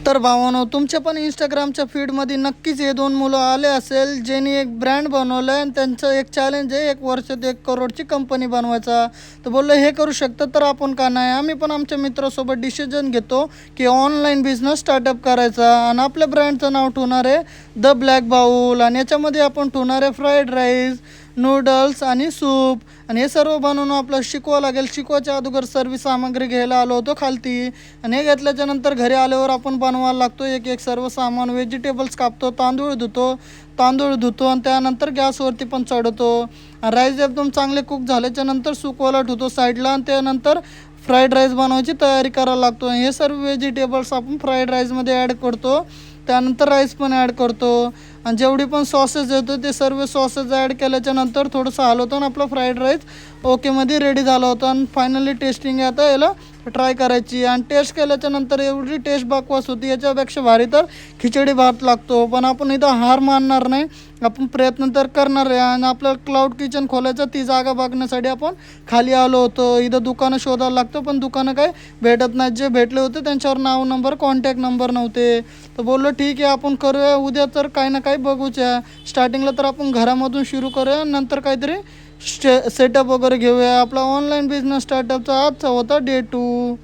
तर भावानो, तुमच्या पण इंस्टाग्रामच्या फीडमध्ये नक्कीच हे दोन मुलं आले असेल ज्यांनी एक ब्रँड बनवलं आहे आणि त्यांचं एक चॅलेंज आहे 1 वर्षात 1 करोडची कंपनी बनवायचा. तर बोललं हे करू शकतं तर आपण का नाही. आम्ही पण आमच्या मित्रासोबत डिसिजन घेतो की ऑनलाईन बिझनेस स्टार्टअप करायचा आणि आपल्या ब्रँडचं नाव ठेवणार आहे द ब्लॅक बाउल आणि याच्यामध्ये आपण ठेवणार आहे फ्राईड राईस, नूडल्स आणि सूप आणि हे सर्व बनवून आपलं शिकवावं लागेल. शिकवायच्या अगोदर सर्व सामग्री घ्यायला आलो होतो खालती आणि हे घेतल्याच्या नंतर घरी आल्यावर आपण बनवायला लागतो एक एक सर्व सामान. व्हेजिटेबल्स कापतो, तांदूळ धुतो आणि त्यानंतर गॅसवरती पण चढवतो. राईस एकदम चांगले कुक झाल्याच्या नंतर सुकवायला ठेवतो साईडला आणि त्यानंतर फ्राईड राईस बनवायची तयारी करायला लागतो. हे सर्व व्हेजिटेबल्स आपण फ्राईड राईसमध्ये ॲड करतो. त्यानंतर राईस पण ॲड करतो आणि जेवढी पण सॉसेस येतो ते सर्व सॉसेस ॲड केल्याच्या नंतर थोडंसं हलवतो आणि आपला फ्राईड राईस ओकेमध्ये रेडी झाला होता. आणि फायनली टेस्टिंग आता याला ट्राय करायची आणि टेस्ट केल्याच्या नंतर एवढी टेस्ट बकवास होती, याच्यापेक्षा भारी तर खिचडी भात लागतो. पण आपण इथं हार मानणार नाही, आपण प्रयत्न तर करणार आहे. आणि आपलं क्लाउड किचन खोलायचं ती जागा बघण्यासाठी आपण खाली आलो होतो. इथं दुकानं शोधायला लागतं पण दुकानं काय भेटत नाहीत. जे भेटले होते त्यांच्यावर नाव नंबर कॉन्टॅक्ट नंबर नव्हते. तर बोललो ठीक आहे आपण करूया उद्या, तर काही ना काही बघूच्या. स्टार्टिंगला तर आपण घरामधून सुरू करूया, नंतर काहीतरी सेटअप वगैरे घेऊया. आपला ऑनलाईन बिझनेस स्टार्टअपचा आजचा होता डे 2.